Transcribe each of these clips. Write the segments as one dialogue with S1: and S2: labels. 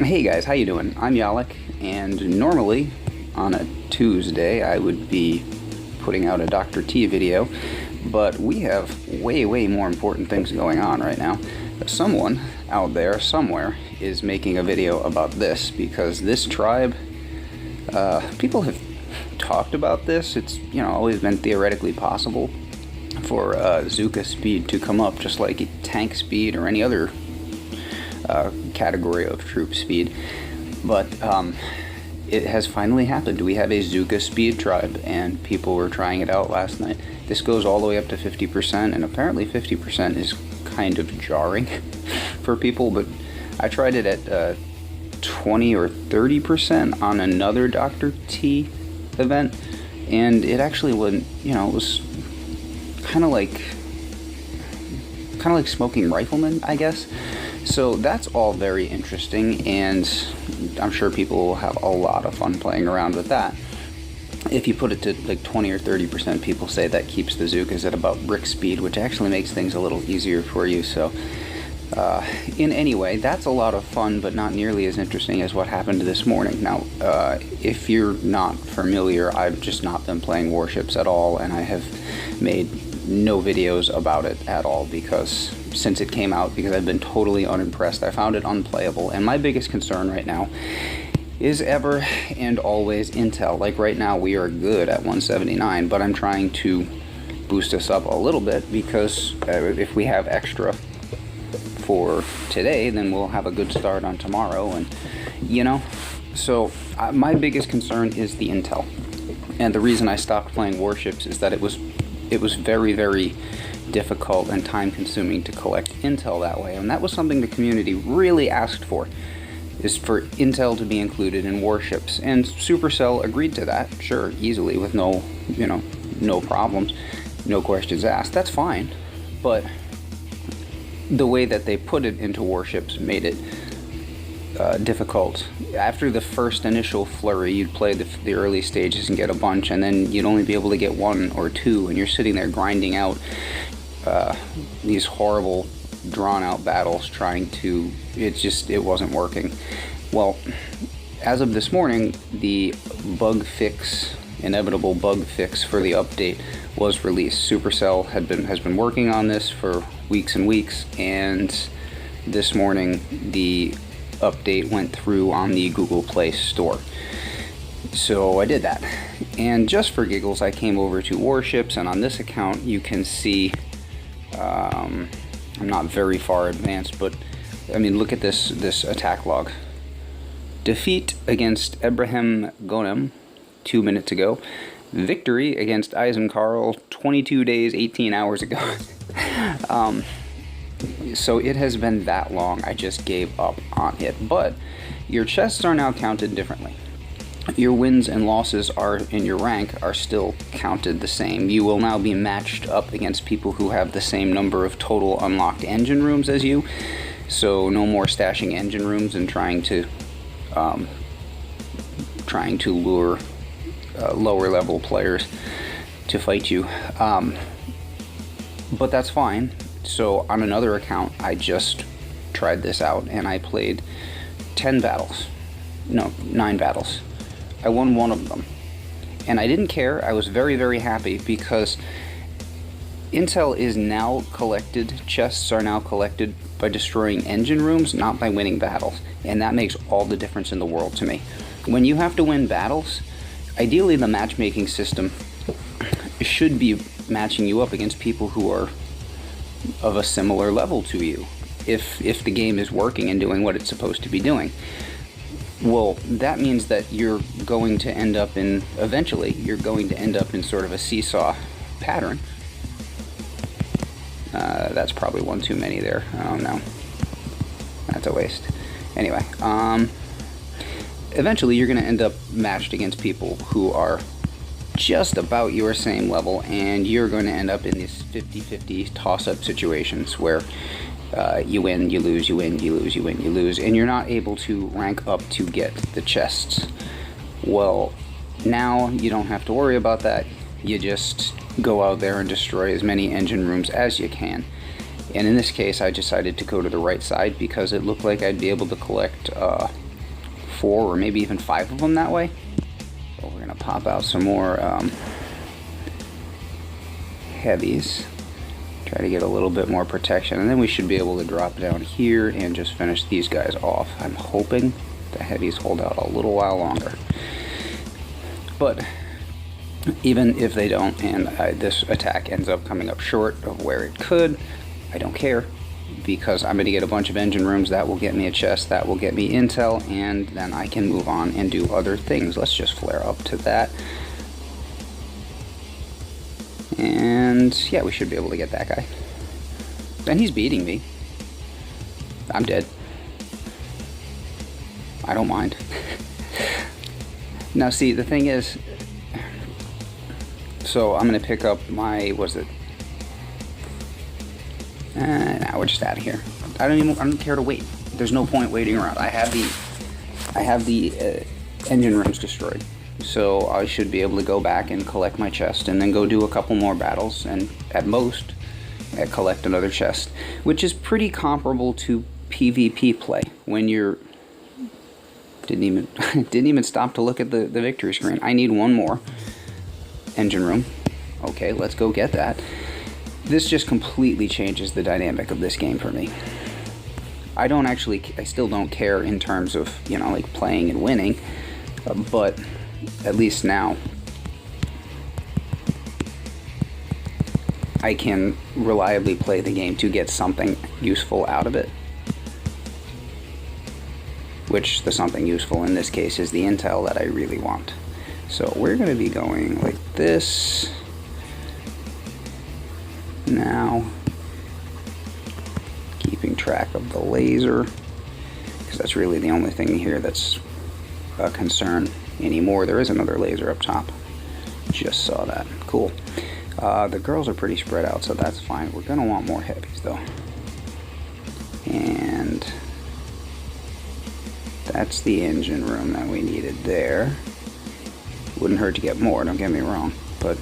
S1: Hey guys, how you doing? I'm Yalek, and normally on a Tuesday I would be putting out a Dr. T video, but we have way more important things going on right now. Someone out there somewhere is making a video about this because this tribe, people have talked about this. It's always been theoretically possible for Zuka speed to come up just like tank speed or any other category of troop speed, but it has finally happened. We have a Zuka speed tribe, and people were trying it out last night. This goes all the way up to 50%, and apparently 50% is kind of jarring for people, but I tried it at 20 or 30% on another Dr. T event, and it actually wouldn't, it was kind of like smoking rifleman, I guess. So that's all very interesting, and I'm sure people will have a lot of fun playing around with that. If you put it to like 20 or 30%, people say that keeps the Zukas at about brick speed, which actually makes things a little easier for you. So in any way, that's a lot of fun, but not nearly as interesting as what happened this morning. Now, if you're not familiar, I've just not been playing Warships at all, and I have made no videos about it at all because since it came out, because I've been totally unimpressed. I found it unplayable, and my biggest concern right now is ever and always Intel. Like right now we are good at 179, but I'm trying to boost us up a little bit because if we have extra for today, then we'll have a good start on tomorrow, and so my biggest concern is the Intel. And the reason I stopped playing Warships is that it was very difficult and time-consuming to collect intel that way, and that was something the community really asked for, is for intel to be included in Warships, and Supercell agreed to that, sure, easily, with no problems, no questions asked. That's fine, but the way that they put it into Warships made it difficult. After the first initial flurry, you'd play the early stages and get a bunch, and then you'd only be able to get one or two, and you're sitting there grinding out these horrible drawn-out battles trying to... it wasn't working. Well, as of this morning, the inevitable bug fix for the update was released. Supercell has been working on this for weeks and weeks, and this morning the update went through on the Google Play Store. So I did that, and just for giggles I came over to Warships, and on this account you can see I'm not very far advanced, but I mean, look at this attack log. Defeat against Ebrahim Gonem 2 minutes ago. Victory against Eisenkarl 22 days 18 hours ago. So it has been that long. I just gave up on it. But your chests are now counted differently. Your wins and losses in your rank are still counted the same. You will now be matched up against people who have the same number of total unlocked engine rooms as you. So no more stashing engine rooms and trying to lure lower level players to fight you. But that's fine. So on another account, I just tried this out, and I played 9 battles. I won one of them, and I didn't care. I was very happy because intel is now collected, chests are now collected by destroying engine rooms, not by winning battles, and that makes all the difference in the world to me. When you have to win battles, ideally the matchmaking system should be matching you up against people who are of a similar level to you, if the game is working and doing what it's supposed to be doing. Well, that means that eventually you're going to end up in sort of a seesaw pattern. That's probably one too many there. I don't know. That's a waste. Anyway, eventually you're going to end up matched against people who are just about your same level, and you're going to end up in these 50-50 toss-up situations where you win, you lose, you win, you lose, you win, you lose, and you're not able to rank up to get the chests. Well, now you don't have to worry about that. You just go out there and destroy as many engine rooms as you can. And in this case, I decided to go to the right side because it looked like I'd be able to collect 4 or maybe even 5 of them that way. So we're gonna pop out some more heavies, try to get a little bit more protection, and then we should be able to drop down here and just finish these guys off. I'm hoping the heavies hold out a little while longer, but even if they don't and this attack ends up coming up short of where it could, I don't care, because I'm going to get a bunch of engine rooms. That will get me a chest, that will get me intel, and then I can move on and do other things. Let's just flare up to that. And yeah, we should be able to get that guy. And he's beating me. I'm dead. I don't mind. Now see, the thing is, so I'm going to pick up my, what is it? Now we're just out of here. I don't care to wait. There's no point waiting around. I have the engine rooms destroyed, so I should be able to go back and collect my chest and then go do a couple more battles, and at most collect another chest, which is pretty comparable to PvP play when you're didn't even stop to look at the victory screen. I need one more engine room. Okay, let's go get that. This just completely changes the dynamic of this game for me. I still don't care in terms of, you know, like playing and winning, but at least now I can reliably play the game to get something useful out of it. Which the something useful in this case is the intel that I really want. So we're going to be going like this now, keeping track of the laser, because that's really the only thing here that's a concern anymore. There is another laser up top. Just saw that. Cool. The girls are pretty spread out, so that's fine. We're going to want more heavies though. And that's the engine room that we needed there. Wouldn't hurt to get more, don't get me wrong, but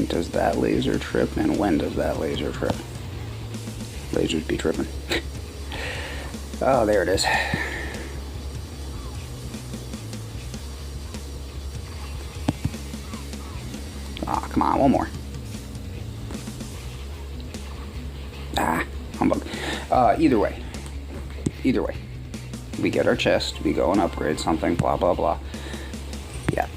S1: does that laser trip, and when does that laser trip? Lasers be tripping. Oh, there it is. Ah, come on, one more. Ah, humbug. Either way, we get our chest, we go and upgrade something, blah, blah, blah. Yeah.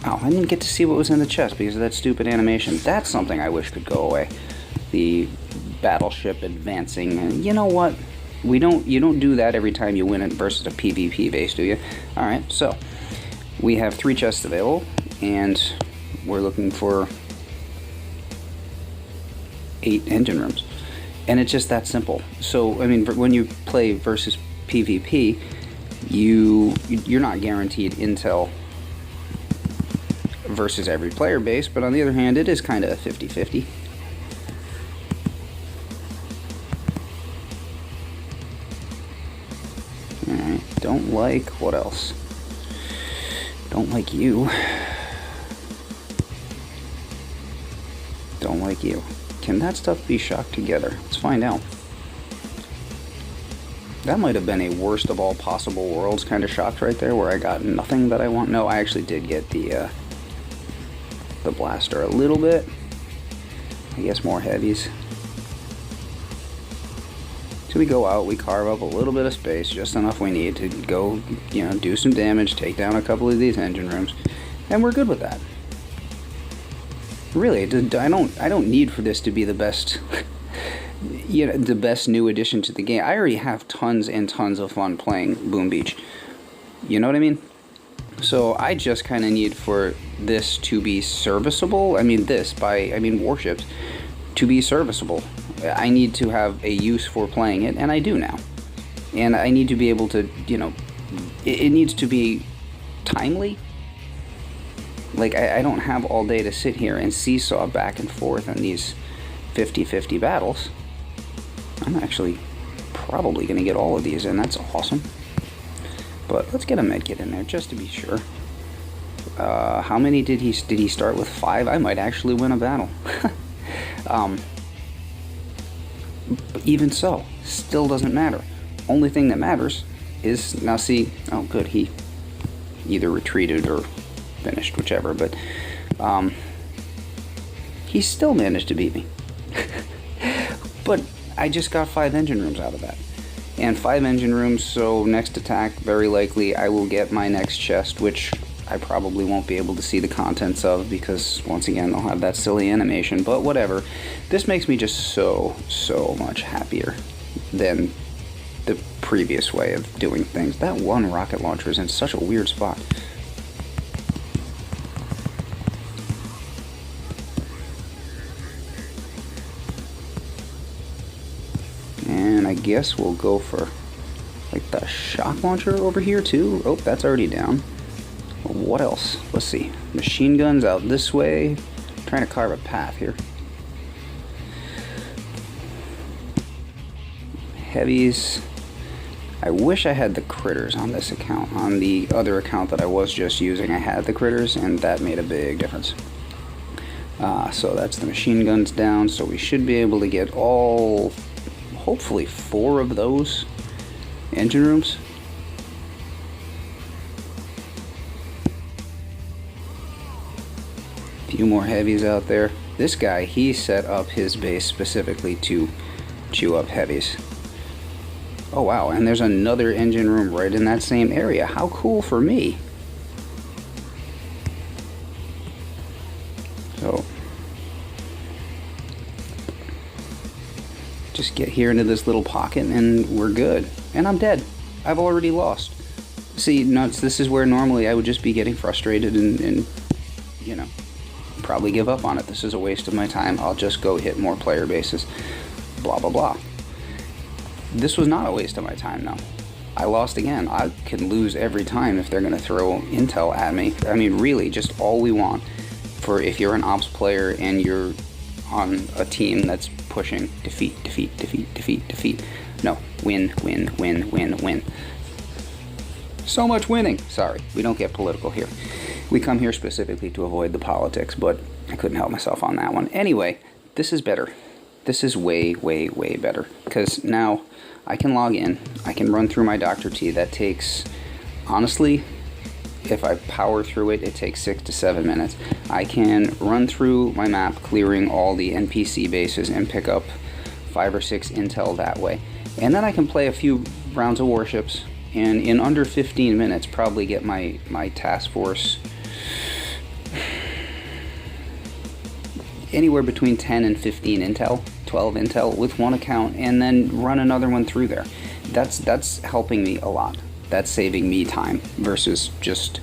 S1: Oh, I didn't get to see what was in the chest because of that stupid animation. That's something I wish could go away. The battleship advancing, and you know what? You don't do that every time you win it versus a PvP base, do you? Alright, so we have 3 chests available, and we're looking for 8 engine rooms. And it's just that simple. So, I mean, when you play versus PvP, you're not guaranteed intel versus every player base, but on the other hand, it is kind of 50-50. Alright, don't like, what else? Don't like you. Don't like you. Can that stuff be shocked together? Let's find out. That might have been a worst of all possible worlds kind of shocked right there, where I got nothing that I want. No, I actually did get the blaster a little bit. I guess more heavies. So we go out, we carve up a little bit of space, just enough we need to go, you know, do some damage, take down a couple of these engine rooms, and we're good with that. Really, I don't need for this to be the best, you know, the best new addition to the game. I already have tons and tons of fun playing Boom Beach. You know what I mean? So I just kind of need for this to be serviceable. I mean Warships to be serviceable. I need to have a use for playing it, and I do now. And I need to be able to, you know, it needs to be timely. Like, I don't have all day to sit here and seesaw back and forth in these 50-50 battles. I'm actually probably going to get all of these, and that's awesome. But let's get a medkit in there just to be sure. How many did he start with? 5? I might actually win a battle. Even so, still doesn't matter. Only thing that matters is, now see, oh good, he either retreated or finished, whichever, but he still managed to beat me. But I just got 5 engine rooms out of that. And 5 engine rooms, so next attack, very likely I will get my next chest, which I probably won't be able to see the contents of because, once again, I'll have that silly animation, but whatever. This makes me just so much happier than the previous way of doing things. That one rocket launcher is in such a weird spot. And I guess we'll go for like the shock launcher over here too. Oh, that's already down. What else? Let's see. Machine guns out this way. I'm trying to carve a path here. Heavies. I wish I had the critters on this account. On the other account that I was just using, I had the critters, and that made a big difference. So that's the machine guns down, so we should be able to get all, hopefully 4 of those engine rooms. Few more heavies out there. This guy, he set up his base specifically to chew up heavies. Oh wow, and there's another engine room right in that same area. How cool for me. So just get here into this little pocket and we're good. And I'm dead. I've already lost. See, nuts, this is where normally I would just be getting frustrated and you know, probably give up on it. This is a waste of my time. I'll just go hit more player bases. Blah, blah, blah. This was not a waste of my time, though. I lost again. I can lose every time if they're going to throw intel at me. I mean, really, just all we want for if you're an ops player and you're on a team that's pushing defeat, defeat, defeat, defeat, defeat. No, win, win, win, win, win. So much winning. Sorry, we don't get political here. We come here specifically to avoid the politics, but I couldn't help myself on that one. Anyway, this is better. This is way, way, way better. Because now I can log in. I can run through my Dr. T. That takes, honestly, if I power through it, it takes 6 to 7 minutes. I can run through my map, clearing all the NPC bases and pick up 5 or 6 intel that way. And then I can play a few rounds of Warships, and in under 15 minutes probably get my task force anywhere between 10 and 15 intel, 12 intel with one account, and then run another one through there. That's helping me a lot. That's saving me time versus just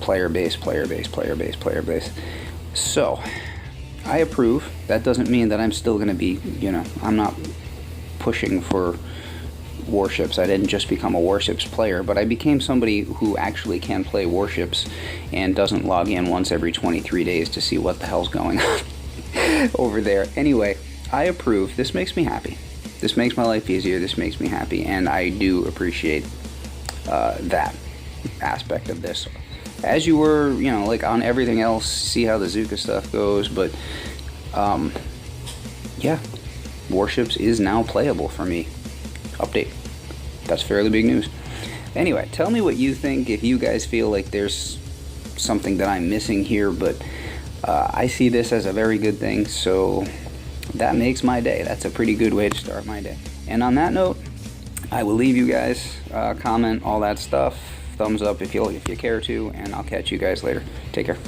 S1: player base, player base, player base, player base. So I approve. That doesn't mean that I'm still going to be, you know, I'm not pushing for Warships. I didn't just become a Warships player, but I became somebody who actually can play Warships and doesn't log in once every 23 days to see what the hell's going on over there. Anyway, I approve. This makes me happy. This makes my life easier. This makes me happy, and I do appreciate that aspect of this. As you were, you know, like on everything else, see how the Zuka stuff goes, but yeah, Warships is now playable for me. Update. That's fairly big news. Anyway, tell me what you think, if you guys feel like there's something that I'm missing here, but I see this as a very good thing, so that makes my day. That's a pretty good way to start my day. And on that note, I will leave you guys, comment, all that stuff, thumbs up if you care to, and I'll catch you guys later. Take care.